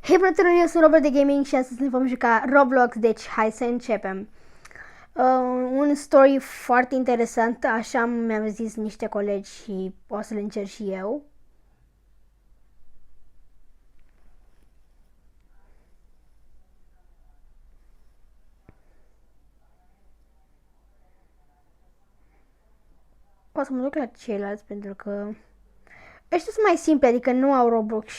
Hei prietenilor, eu sunt Robert de Gaming și astăzi ne vom juca Roblox, deci hai să începem. Un story foarte interesant, așa mi-am zis niște colegi și o să le încerc și eu. O să mă duc la ceilalți pentru că ăștia sunt mai simple, adică nu au Roblox.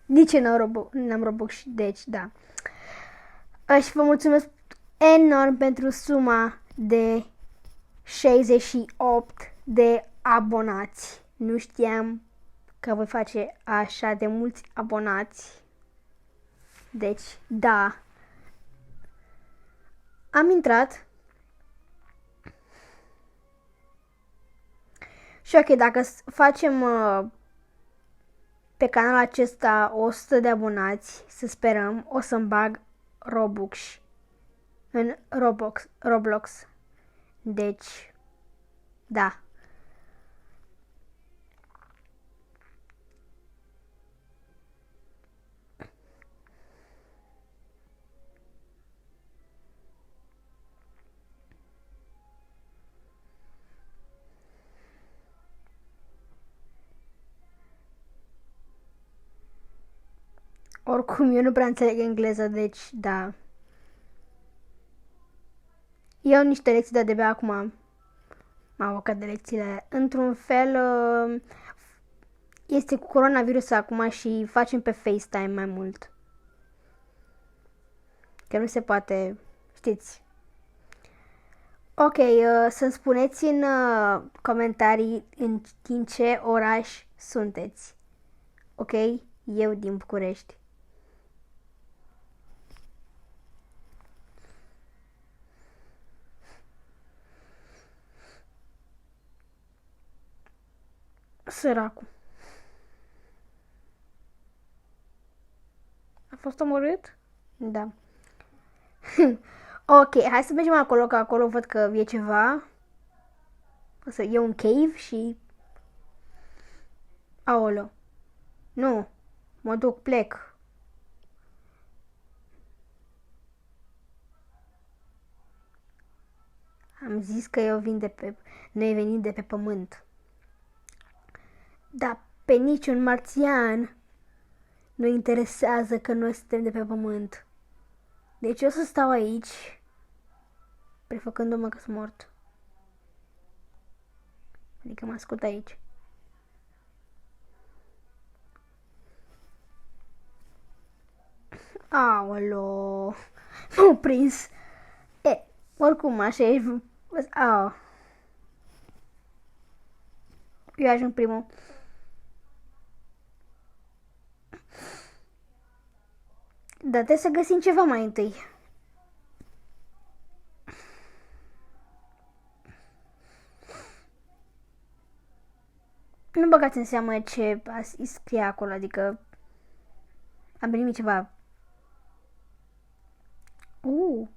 Nici eu n-am Roblox, deci da. Și vă mulțumesc enorm pentru suma de 68 de abonați. Nu știam că voi face așa de mulți abonați. Deci, da. Am intrat. Și ok, dacă facem pe canalul acesta 100 de abonați, să sperăm, o să-mi bag Robux în Roblox. Deci, da. Oricum, eu nu prea înțeleg engleză, deci, da. Iau niște lecții, dar de-abia acum m-au apucat de lecțiile. Într-un fel, este cu coronavirus acum și facem pe FaceTime mai mult. Că nu se poate, știți. Ok, să-mi spuneți în comentarii din ce oraș sunteți. Ok? Eu din București. Săracul. A fost omorât? Da. Ok, hai să mergem acolo, că acolo văd că e ceva. O să e un cave și... Aolo. Nu. Mă duc, plec. Am zis că eu vin de pe... Noi venim de pe pământ. Dar pe niciun marțian nu interesează că noi suntem de pe pământ. Deci eu o să stau aici, prefăcându-mă că sunt mort. Adică mă ascult aici. Aolo, m-au prins. Oricum, așa e. Eu ajung primul. Dar trebuie să găsim ceva mai întâi. Nu băgați în seamă ce scrie acolo, adică am primit ceva. Mm.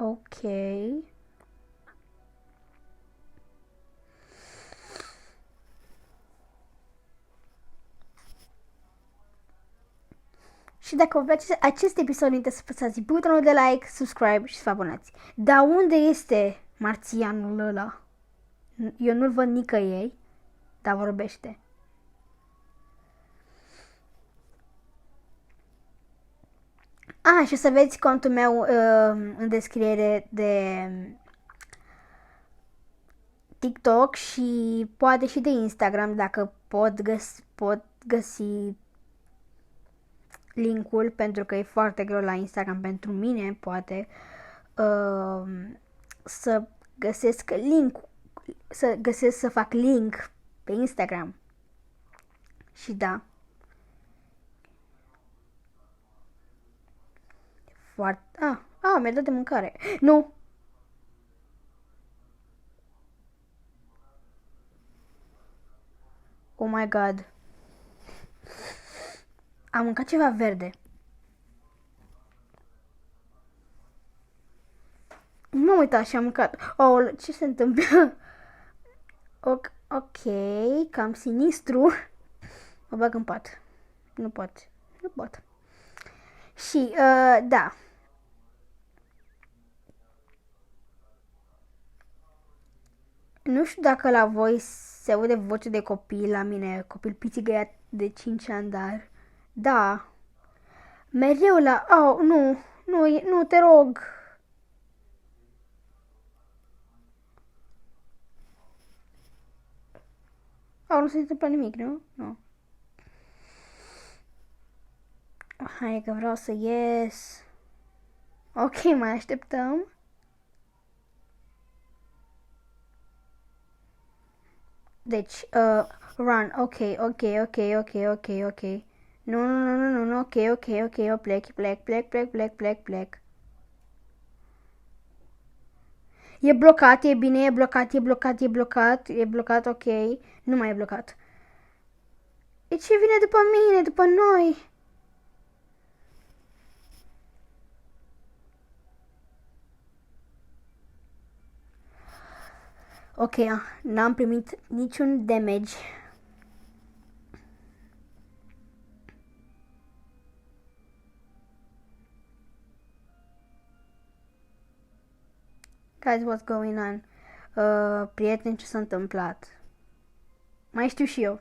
Ok. Și dacă vă place acest episod, nu să apăsați butonul de like, subscribe și să vă abonați. Dar unde este marțianul ăla? Eu nu-l văd nicăieri, dar vorbește. Și să vezi contul meu în descriere de TikTok și poate și de Instagram, dacă pot găsi linkul, pentru că e foarte greu la Instagram pentru mine, poate să găsesc să fac link pe Instagram. Și da. Foarte... mi-a dat de mâncare. Nu! Oh my god. Am mâncat ceva verde. m-am uitat și am mâncat. Oh, ce se întâmplă? Ok, cam sinistru. Mă bag în pat. Nu pot. Nu pot. Și, da. Nu știu dacă la voi se aude voce de copil, la mine, copil pițigăiat de 5 ani, dar... Da. Mereu la... Oh, nu, te rog. Oh, nu se întâmplă nimic, nu? Nu. Hai că vreau să ies. Ok, mai așteptăm. Deci, run, ok. Nu, ok, eu plec. E blocat, e bine, e blocat, ok. Nu mai e blocat. E ce vine după mine, după noi? Ok, n-am primit niciun damage. Guys, what's going on? Prieteni, ce s-a întâmplat? Mai știu și eu.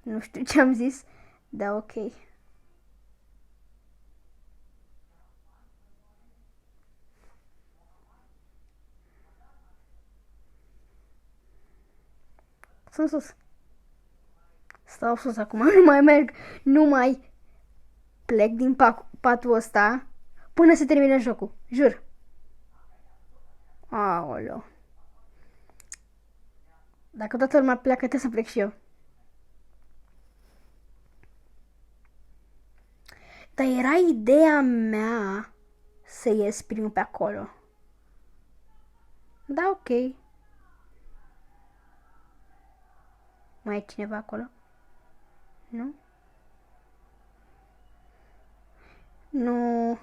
Nu știu ce am zis, dar ok. Sunt sus. Stau sus acum, nu mai merg, nu mai plec din patul ăsta până se termine jocul, jur. Aoleu. Dacă toată lumea pleacă, trebuie să plec și eu. Dar era ideea mea să ies primul pe acolo. Da, ok. Mai e cineva acolo? Nu? Nu.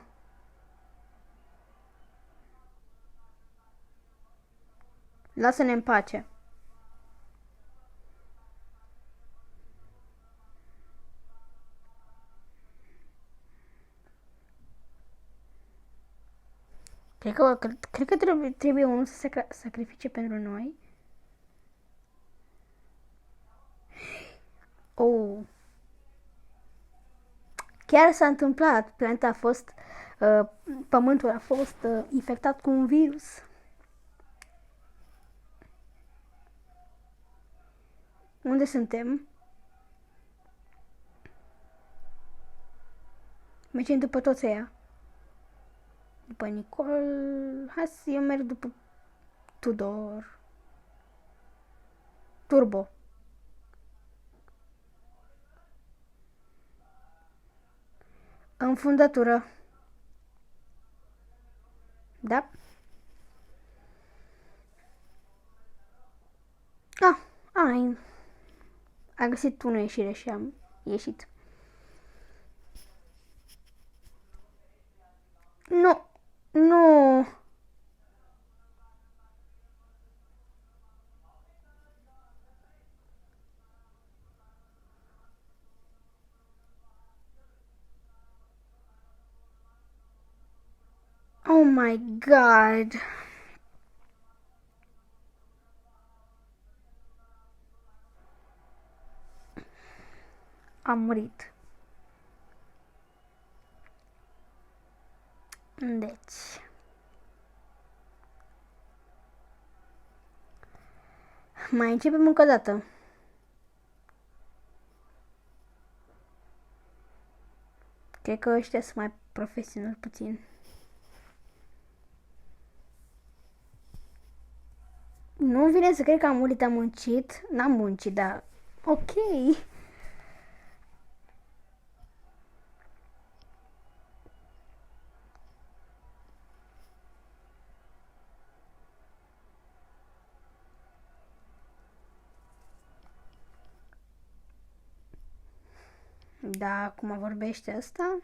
Lasă-ne în pace. Cred că trebuie unul să se sacrifice pentru noi. Oh. Chiar s-a întâmplat. Planeta a fost... pământul a fost infectat cu un virus. Unde suntem? Mergem după toți ăia. După Nicol... Hai să eu merg după Tudor. Turbo. În fundătură. Da? A găsit unul ieșire și am ieșit. Nu. Oh my god. Am murit. Deci... Mai începem încă o dată. Cred că ăștia sunt mai profesionali puțin. Nu vine să cred că am murit, am muncit. N-am muncit, dar... Ok. Da, acum vorbește asta.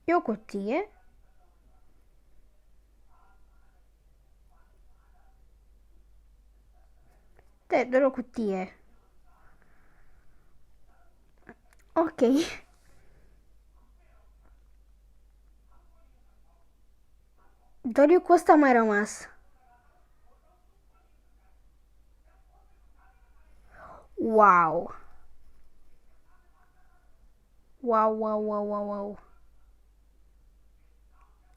E o cutie. Da, doar o cutie. Ok. Doar eu cu ăsta mai rămas. Wow. Wow, wow, wow, wow, wow.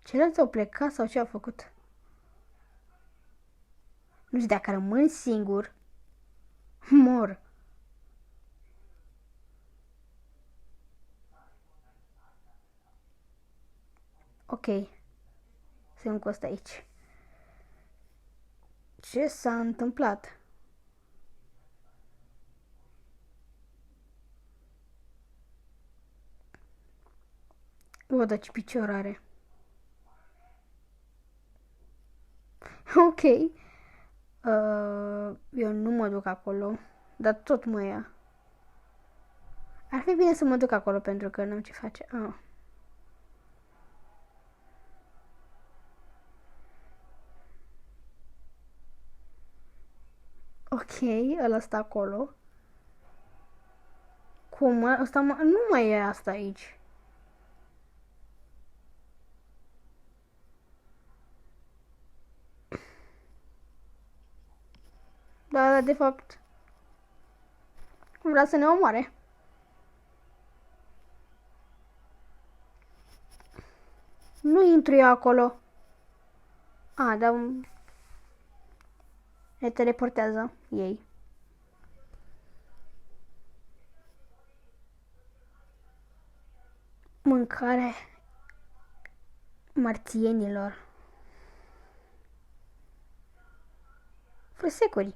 Ceilalți au plecat sau ce au făcut? Nu știu, dacă rămân singur, mor. Ok. Sunt cu ăsta aici. Ce s-a întâmplat? O, dar ce picior are. Ok. Eu nu mă duc acolo, dar tot mă ia. Ar fi bine să mă duc acolo pentru că n-am ce face. Ah. Ok, ăla stă acolo. Cum? Ăsta nu mai e asta aici. Da, de fapt, vrea să ne omoare. Nu intru eu acolo. Dar ne teleportează ei. Mâncare marțienilor. Fursecuri.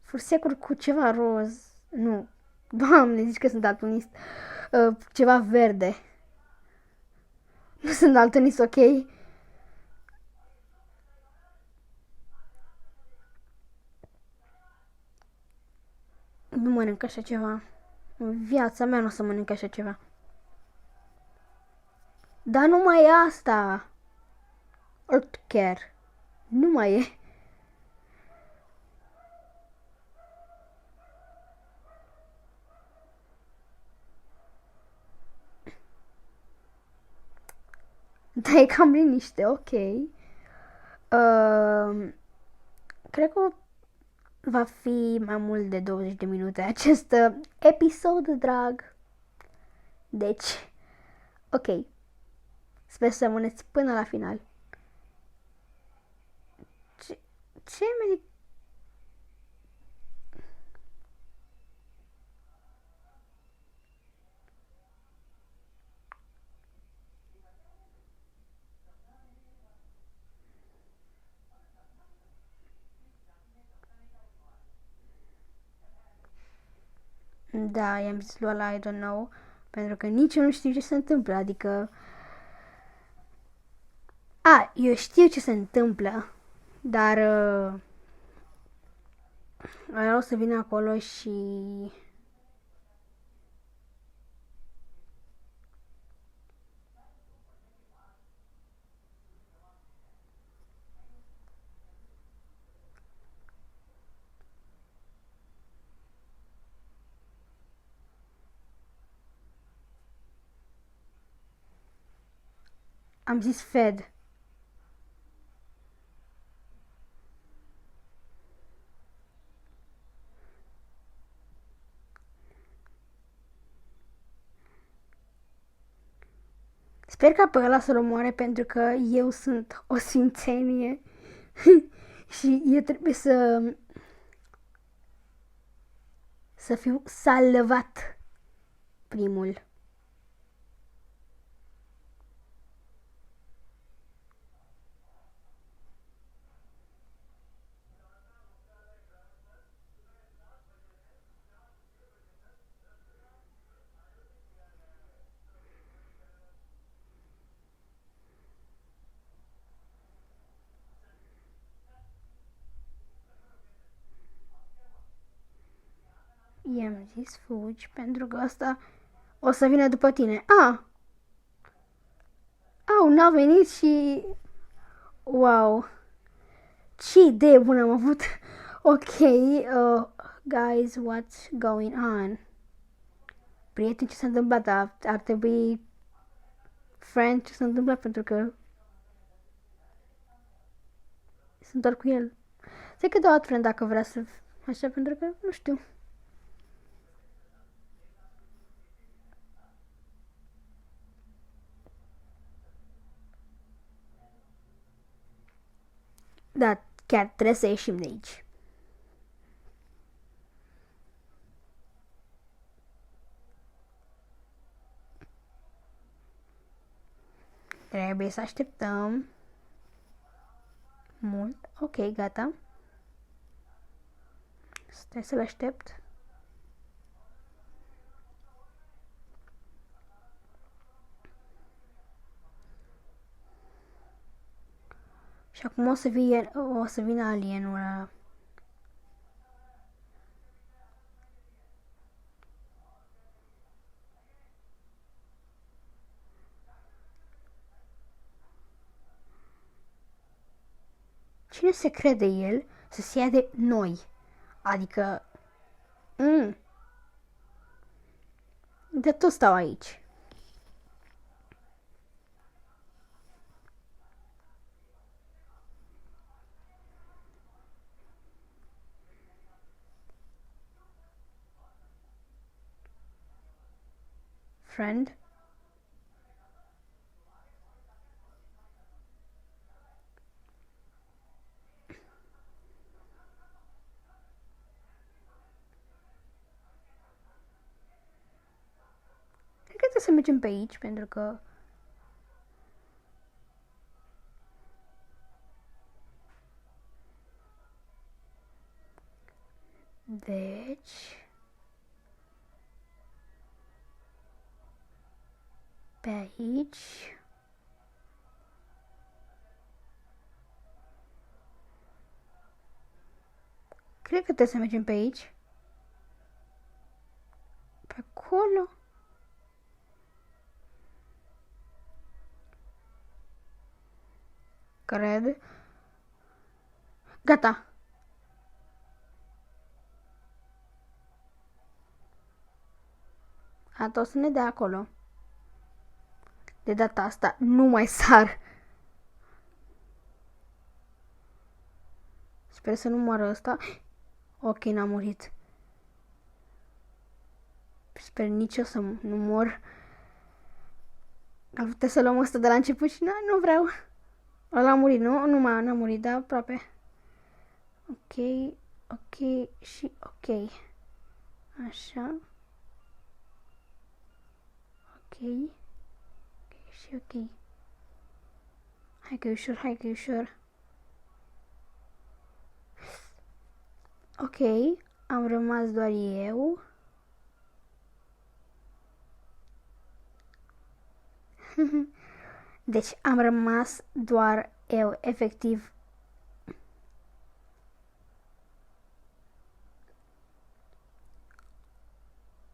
Fursecuri cu ceva roz. Nu. Doamne, zici că sunt daltonist. Ceva verde. Nu sunt daltonist, ok? Nu mănânc așa ceva. În viața mea nu o să mănânc așa ceva. Dar nu mai e asta. Chiar. Nu mai e. Dar e cam liniște, ok. Cred că va fi mai mult de 20 de minute acest episod, drag. Deci, ok. Sper să rămâneți până la final. Ce medic... Da, i-am zis lui ăla, I don't know, pentru că nici eu nu știu ce se întâmplă, adică... Eu știu ce se întâmplă, dar... Vreau să vin acolo și... Am zis Fed. Sper ca pe ăla să-l omoare pentru că eu sunt o sfințenie și eu trebuie să fiu salvat primul. I-am zis fugi pentru că asta o să vină după tine. N-a venit și... Wow! Ce idee bună am avut! Ok, guys, what's going on? Prieteni, ce s-a întâmplat? Ar trebui... Friend, ce s-a întâmplat? Pentru că... Sunt doar cu el. Să că dau alt friend dacă vrea să... Așa, pentru că nu știu. Da, chiar trebuie să ieșim de aici. Trebuie să așteptăm mult. Ok, gata. Stai să-l aștept. Și acum o să vină alienul ăla. Cine se crede el să se ia de noi? Adică... De tot stau aici. Friend? Cred că trebuie să mergem pe aici, pentru că... Deci... Pe aici... Cred că trebuie să mergem pe aici. Pe acolo... Cred. Gata. Gata, o să ne dea acolo. De data asta nu mai sar. Sper să nu moară ăsta. Ok, n-a murit. Sper nici eu să nu mor. Ar putea să luăm ăsta de la început și nu vreau. Ăla a murit, nu? Nu n-a murit, da, aproape. Ok, ok și ok. Așa. Ok. Ok și ok. Hai că e ușor, hai că e ușor. Ok, am rămas doar eu. Deci am rămas doar eu, efectiv.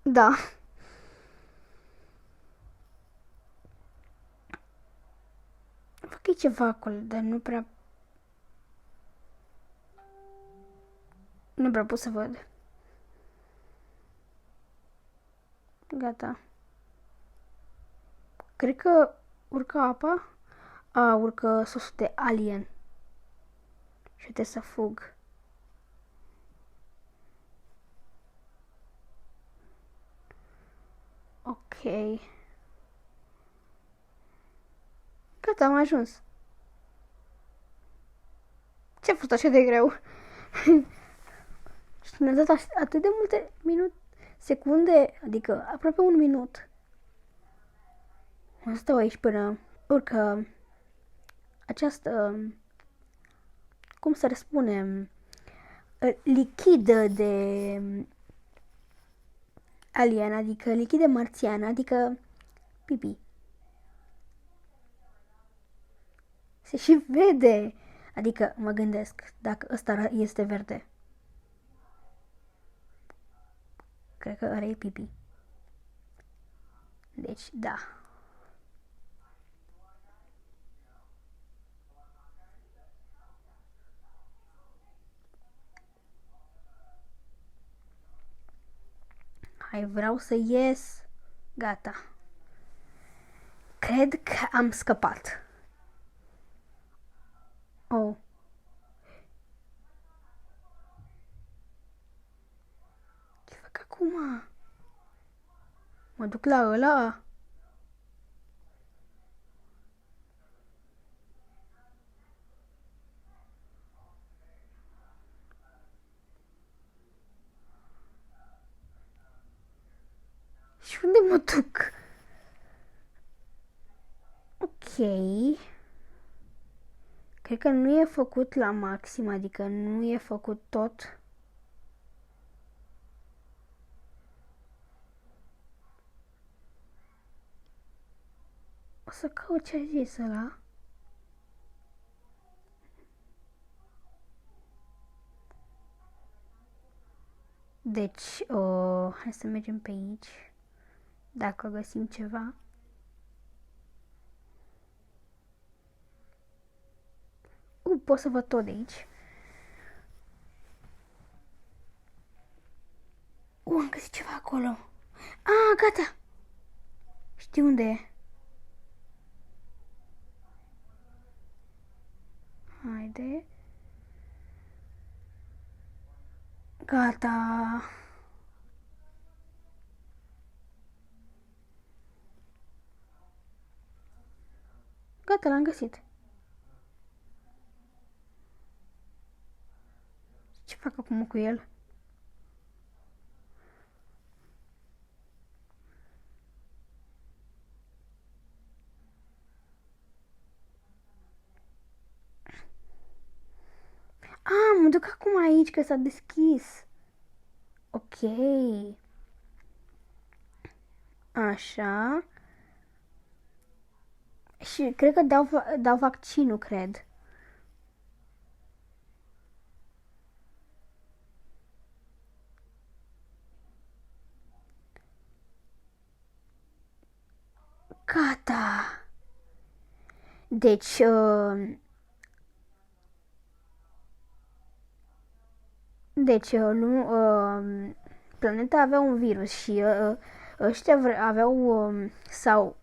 Da. Fac ceva acolo, dar nu prea pot să văd. Gata. Cred că urcă apa. Urcă sosul de alien. Și trebuie să fug. Ok. Gata, am ajuns. Ce a fost așa de greu? Și ne-a dat atât de multe secunde, adică aproape un minut. O să stau aici până urcă această, cum să răspunem, lichidă de alien, adică lichidă marțiană, adică pipi. Se și vede, adică mă gândesc dacă ăsta este verde. cred că ăla e pipi. Deci, da. Hai, vreau să ies. Gata. Cred că am scăpat. Oh. Ce fac acum? Mă duc la ăla? Și unde mă duc? Ok. Cred că nu e făcut la maxim, adică nu e făcut tot. O să caut ce a zis ăla. Deci, hai să mergem pe aici. Dacă găsim ceva. Pot să văd tot de aici. Am găsit ceva acolo. Gata. Știu unde e. Haide. Gata. Gata, l-am găsit. Ce fac acum cu el? Mă duc acum aici că s-a deschis. Ok. Așa. Și cred că dau vaccinul, cred. Gata. Deci, planeta avea un virus și ăștia aveau, sau,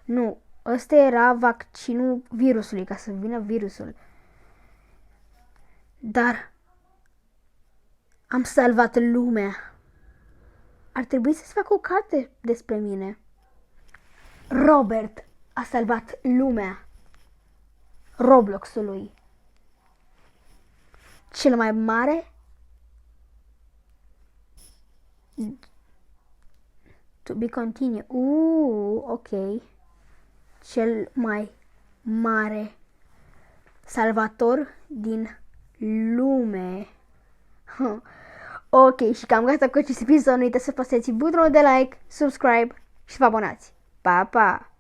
nu, ăsta era vaccinul virusului, ca să vină virusul. Dar am salvat lumea. Ar trebui să-ți fac o carte despre mine. Robert a salvat lumea Robloxului. Cel mai mare to be continue. Ok. Cel mai mare salvator din lume. Ok, și cam gata cu acest episod. Nu uitați să apăsați butonul de like, subscribe și să vă abonați. Pa, pa!